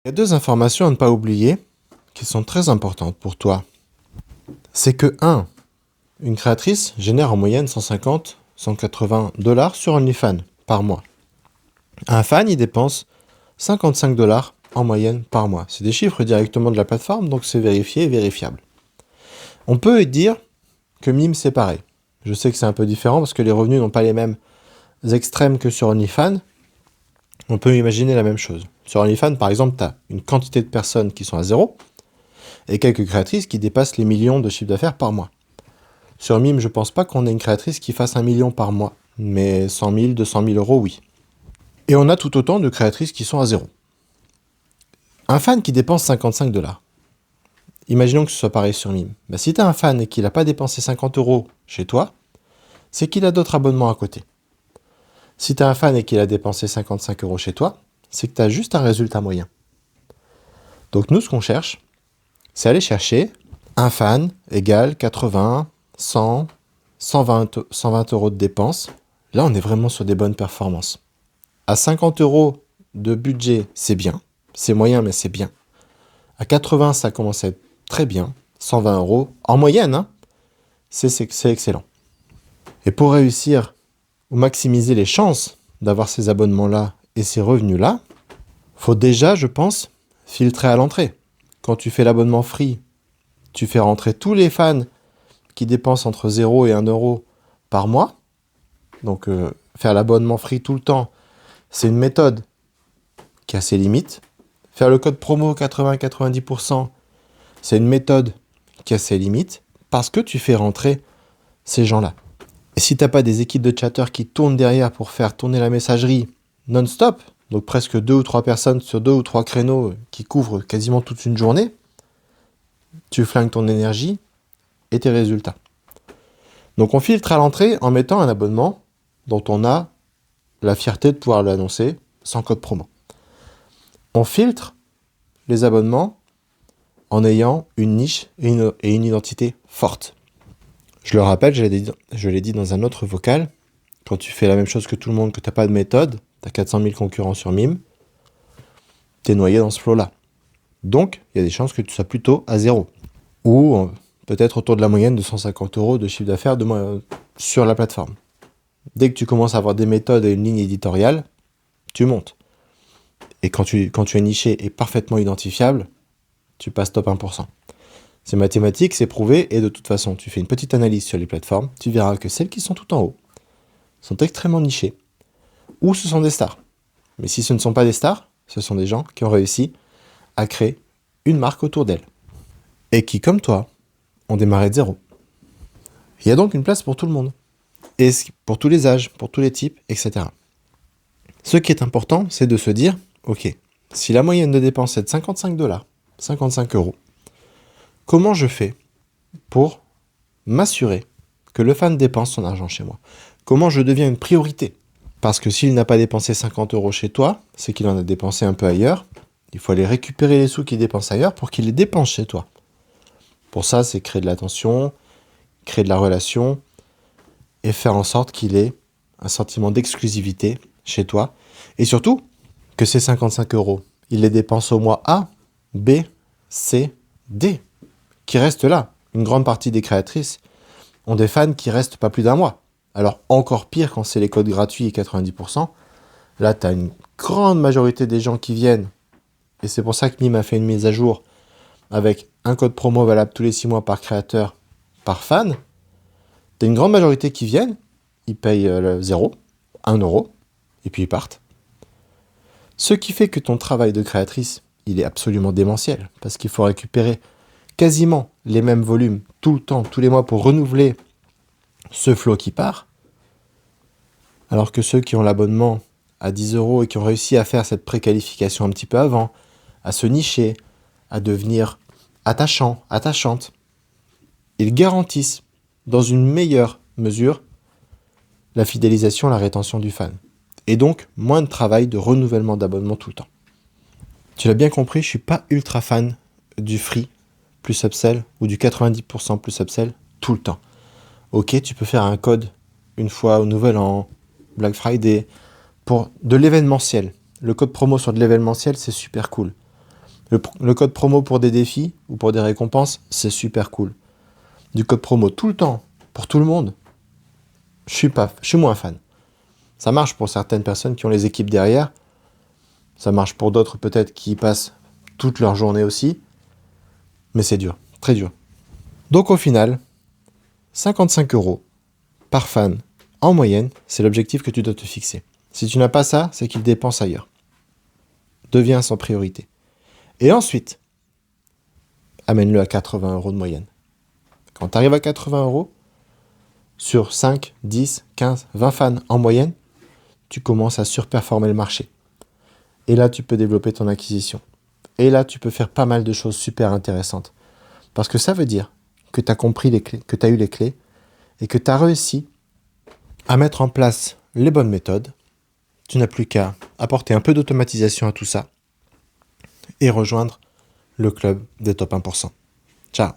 Il y a deux informations à ne pas oublier qui sont très importantes pour toi. C'est que 1. Une créatrice génère en moyenne 150, 180 dollars sur OnlyFans par mois. Un fan, il dépense 55 dollars en moyenne par mois. C'est des chiffres directement de la plateforme, donc c'est vérifié et vérifiable. On peut dire que Mime, c'est pareil. Je sais que c'est un peu différent parce que les revenus n'ont pas les mêmes extrêmes que sur OnlyFans. On peut imaginer la même chose. Sur OnlyFans, par exemple, tu as une quantité de personnes qui sont à zéro et quelques créatrices qui dépassent les millions de chiffre d'affaires par mois. Sur Mime, je pense pas qu'on ait une créatrice qui fasse 1 million par mois, mais 100 000, 200 000 euros, oui. Et on a tout autant de créatrices qui sont à zéro. Un fan qui dépense 55 dollars. Imaginons que ce soit pareil sur Mime. Bah, si tu as un fan et qu'il n'a pas dépensé 50 euros chez toi, c'est qu'il a d'autres abonnements à côté. Si tu as un fan et qu'il a dépensé 55 euros chez toi, c'est que tu as juste un résultat moyen. Donc nous, ce qu'on cherche, c'est aller chercher un fan égale 80, 100, 120 euros de dépenses. Là, on est vraiment sur des bonnes performances. À 50 euros de budget, c'est bien. C'est moyen, mais c'est bien. À 80, ça commence à être très bien. 120 euros, en moyenne, hein, c'est excellent. Et pour réussir ou maximiser les chances d'avoir ces abonnements-là et ces revenus-là, faut déjà, je pense, filtrer à l'entrée. Quand tu fais l'abonnement free, tu fais rentrer tous les fans qui dépensent entre 0 et 1 euro par mois. Donc faire l'abonnement free tout le temps, c'est une méthode qui a ses limites. Faire le code promo 80-90%, c'est une méthode qui a ses limites parce que tu fais rentrer ces gens-là. Et si tu n'as pas des équipes de chatteurs qui tournent derrière pour faire tourner la messagerie non-stop, donc presque 2 ou 3 personnes sur 2 ou 3 créneaux qui couvrent quasiment toute une journée, tu flingues ton énergie et tes résultats. Donc on filtre à l'entrée en mettant un abonnement dont on a la fierté de pouvoir l'annoncer sans code promo. On filtre les abonnements en ayant une niche et une identité forte. Je le rappelle, je l'ai dit dans un autre vocal, quand tu fais la même chose que tout le monde, que tu n'as pas de méthode, tu as 400 000 concurrents sur Mime, tu es noyé dans ce flot-là. Donc, il y a des chances que tu sois plutôt à zéro. Ou peut-être autour de la moyenne de 150 euros de chiffre d'affaires sur la plateforme. Dès que tu commences à avoir des méthodes et une ligne éditoriale, tu montes. Et quand tu es niché et parfaitement identifiable, tu passes top 1%. C'est mathématique, c'est prouvé, et de toute façon, tu fais une petite analyse sur les plateformes, tu verras que celles qui sont tout en haut sont extrêmement nichées, ou ce sont des stars. Mais si ce ne sont pas des stars, ce sont des gens qui ont réussi à créer une marque autour d'elles, et qui, comme toi, ont démarré de zéro. Il y a donc une place pour tout le monde, et pour tous les âges, pour tous les types, etc. Ce qui est important, c'est de se dire, ok, si la moyenne de dépense est de 55 dollars, 55 euros, comment je fais pour m'assurer que le fan dépense son argent chez moi? Comment je deviens une priorité? Parce que s'il n'a pas dépensé 50 euros chez toi, c'est qu'il en a dépensé un peu ailleurs. Il faut aller récupérer les sous qu'il dépense ailleurs pour qu'il les dépense chez toi. Pour ça, c'est créer de l'attention, créer de la relation et faire en sorte qu'il ait un sentiment d'exclusivité chez toi. Et surtout, que ces 55 euros, il les dépense au mois A, B, C, D, qui restent là. Une grande partie des créatrices ont des fans qui restent pas plus d'un mois. Alors encore pire quand c'est les codes gratuits et 90%. Là, tu as une grande majorité des gens qui viennent. Et c'est pour ça que Mime a fait une mise à jour avec un code promo valable tous les 6 mois par créateur, par fan. Tu as une grande majorité qui viennent, ils payent 0, 1 euro, et puis ils partent. Ce qui fait que ton travail de créatrice, il est absolument démentiel, parce qu'il faut récupérer quasiment les mêmes volumes tout le temps, tous les mois, pour renouveler ce flot qui part, alors que ceux qui ont l'abonnement à 10 euros et qui ont réussi à faire cette préqualification un petit peu avant, à se nicher, à devenir attachant, attachante, ils garantissent dans une meilleure mesure la fidélisation, la rétention du fan. Et donc, moins de travail de renouvellement d'abonnement tout le temps. Tu l'as bien compris, je suis pas ultra fan du free plus upsell ou du 90% plus upsell tout le temps. Ok, tu peux faire un code une fois au Nouvel An, Black Friday, pour de l'événementiel. Le code promo sur de l'événementiel, c'est super cool. Le code promo pour des défis ou pour des récompenses, c'est super cool. Du code promo tout le temps, pour tout le monde, je suis moins fan. Ça marche pour certaines personnes qui ont les équipes derrière. Ça marche pour d'autres peut-être qui passent toute leur journée aussi. Mais c'est dur, très dur. Donc au final, 55 € par fan en moyenne, c'est l'objectif que tu dois te fixer. Si tu n'as pas ça, c'est qu'il dépense ailleurs. Deviens sans priorité. Et ensuite, amène-le à 80 € de moyenne. Quand tu arrives à 80 € sur 5, 10, 15, 20 fans en moyenne, tu commences à surperformer le marché. Et là, tu peux développer ton acquisition. Et là, tu peux faire pas mal de choses super intéressantes. Parce que ça veut dire que tu as compris les clés, que tu as eu les clés, et que tu as réussi à mettre en place les bonnes méthodes. Tu n'as plus qu'à apporter un peu d'automatisation à tout ça et rejoindre le club des top 1%. Ciao.